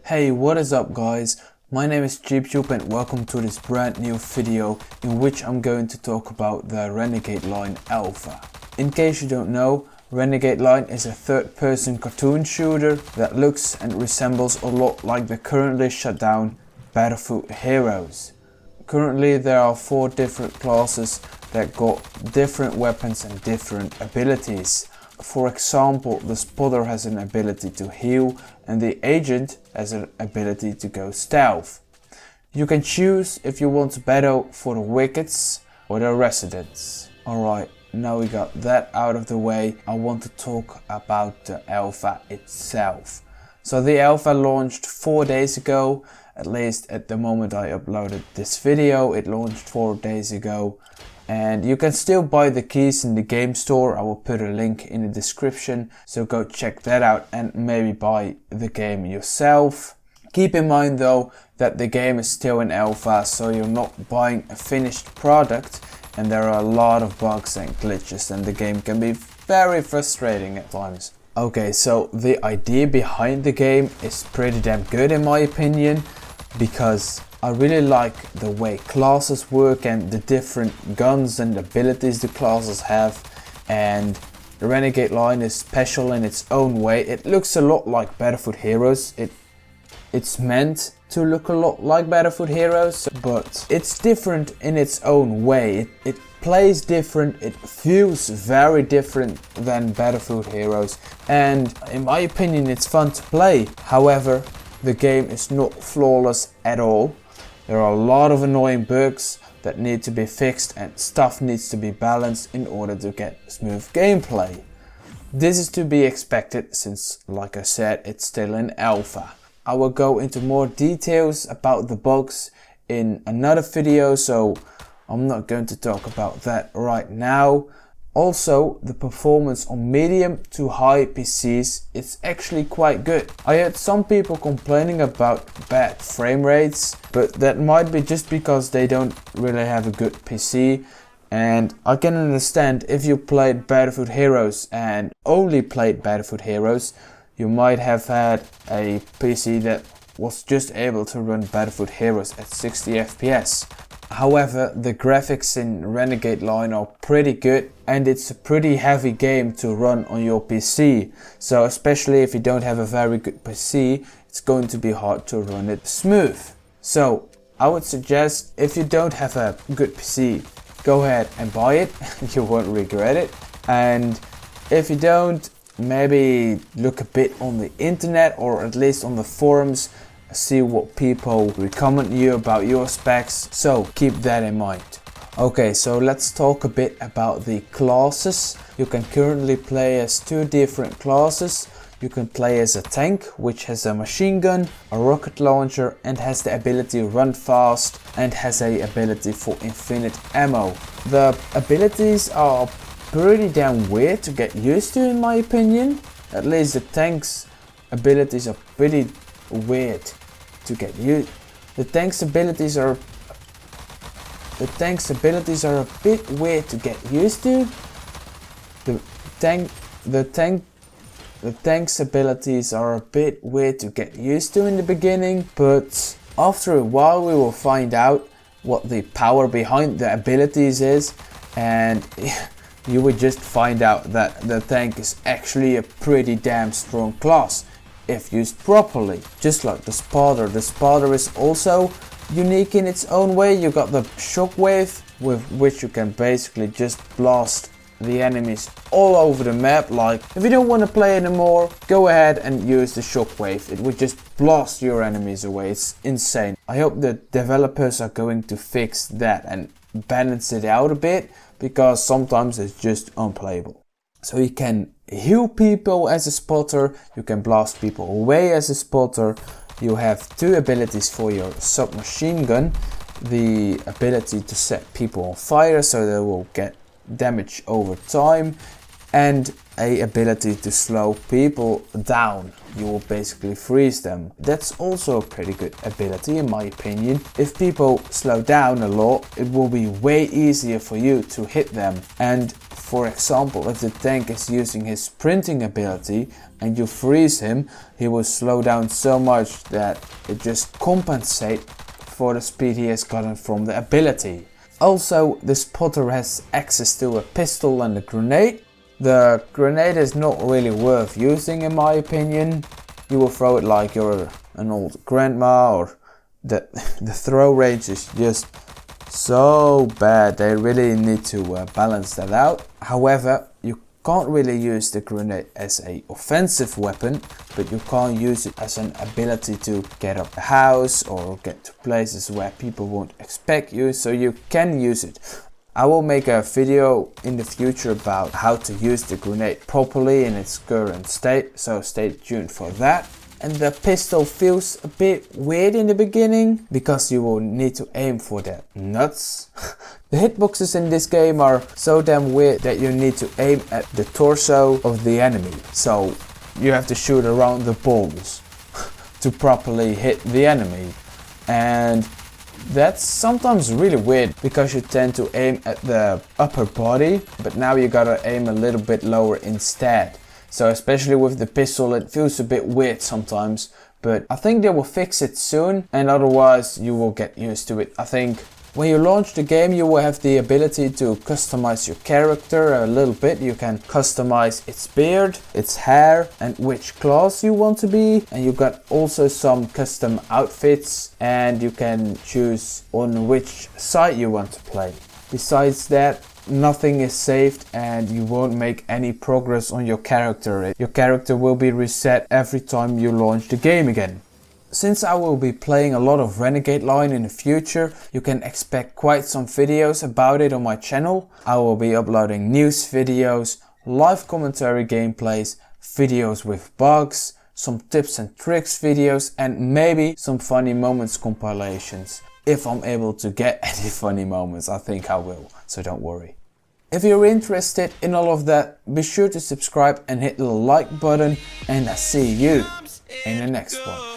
Hey, what is up guys? My name is JeepTube and welcome to this brand new video in which I'm going to talk about the Renegade Line Alpha. In case you don't know, Renegade Line is a third-person cartoon shooter that looks and resembles a lot like the currently shut down Battlefield Heroes. Currently there are 4 different classes that got different weapons and different abilities. For example, the spotter has an ability to heal and the agent has an ability to go stealth. You can choose if you want to battle for the wickets or the residents. Alright, now we got that out of the way, I want to talk about the alpha itself. So the alpha launched 4 days ago, at least at the moment I uploaded this video, it launched 4 days ago. And you can still buy the keys in the game store. I will put a link in the description, so go check that out and maybe buy the game yourself. Keep in mind though that the game is still in alpha, so you're not buying a finished product and there are a lot of bugs and glitches and the game can be very frustrating at times. Okay, so the idea behind the game is pretty damn good in my opinion, because I really like the way classes work and the different guns and abilities the classes have, and the Renegade Line is special in its own way. It looks a lot like Battlefield Heroes. It's meant to look a lot like Battlefield Heroes, but it's different in its own way. It plays different, it feels very different than Battlefield Heroes, and in my opinion it's fun to play. However, the game is not flawless at all. There are a lot of annoying bugs that need to be fixed and stuff needs to be balanced in order to get smooth gameplay. This is to be expected since, like I said, it's still in alpha. I will go into more details about the bugs in another video, so I'm not going to talk about that right now. Also, the performance on medium to high PCs is actually quite good. I heard some people complaining about bad frame rates, but that might be just because they don't really have a good PC. And I can understand if you played Battlefield Heroes and only played Battlefield Heroes, you might have had a PC that was just able to run Battlefield Heroes at 60 FPS. However, the graphics in Renegade Line are pretty good and it's a pretty heavy game to run on your PC. So especially if you don't have a very good PC, it's going to be hard to run it smooth. So I would suggest, if you don't have a good PC, go ahead and buy it, you won't regret it. And if you don't, maybe look a bit on the internet or at least on the forums, see what people recommend you about your specs, so keep that in mind. Okay, so let's talk a bit about the classes. You can currently play as 2 different classes. You can play as a tank, which has a machine gun, a rocket launcher, and has the ability to run fast and has a ability for infinite ammo. The abilities are pretty damn weird to get used to in my opinion. At least the tank's abilities are pretty weird to get used. The tank's abilities are a bit weird to get used to. The tank's abilities are a bit weird to get used to in the beginning, but after a while we will find out what the power behind the abilities is, and you would just find out that the tank is actually a pretty damn strong class if used properly. Just like the spotter. The spotter is also unique in its own way. You got the shockwave, with which you can basically just blast the enemies all over the map. Like, if you don't want to play anymore, go ahead and use the shockwave. It would just blast your enemies away. It's insane. I hope the developers are going to fix that and balance it out a bit, because sometimes it's just unplayable. So you can heal people as a spotter, you can blast people away as a spotter. You have 2 abilities for your submachine gun. The ability to set people on fire so they will get damage over time, and a ability to slow people down. You will basically freeze them. That's also a pretty good ability in my opinion. If people slow down a lot, it will be way easier for you to hit them. And For example, if the tank is using his sprinting ability and you freeze him, he will slow down so much that it just compensates for the speed he has gotten from the ability. Also, the spotter has access to a pistol and a grenade. The grenade is not really worth using in my opinion. You will throw it like you're an old grandma, or the throw range is just so bad. They really need to balance that out. However, you can't really use the grenade as an offensive weapon, but you can use it as an ability to get up a house or get to places where people won't expect you, so you can use it. I will make a video in the future about how to use the grenade properly in its current state, so stay tuned for that. And the pistol feels a bit weird in the beginning because you will need to aim for the nuts. The hitboxes in this game are so damn weird that you need to aim at the torso of the enemy. So you have to shoot around the balls to properly hit the enemy. And that's sometimes really weird because you tend to aim at the upper body, but now you gotta aim a little bit lower instead. So especially with the pistol it feels a bit weird sometimes, but I think they will fix it soon, and otherwise you will get used to it. I think when you launch the game you will have the ability to customize your character a little bit. You can customize its beard, its hair, and which class you want to be. And you got also some custom outfits, and you can choose on which side you want to play. Besides that, nothing is saved and you won't make any progress on your character. Your character will be reset every time you launch the game again. Since I will be playing a lot of Renegade Line in the future, you can expect quite some videos about it on my channel. I will be uploading news videos, live commentary gameplays, videos with bugs, some tips and tricks videos, and maybe some funny moments compilations. If I'm able to get any funny moments, I think I will, so don't worry. If you're interested in all of that, be sure to subscribe and hit the like button, and I'll see you in the next one.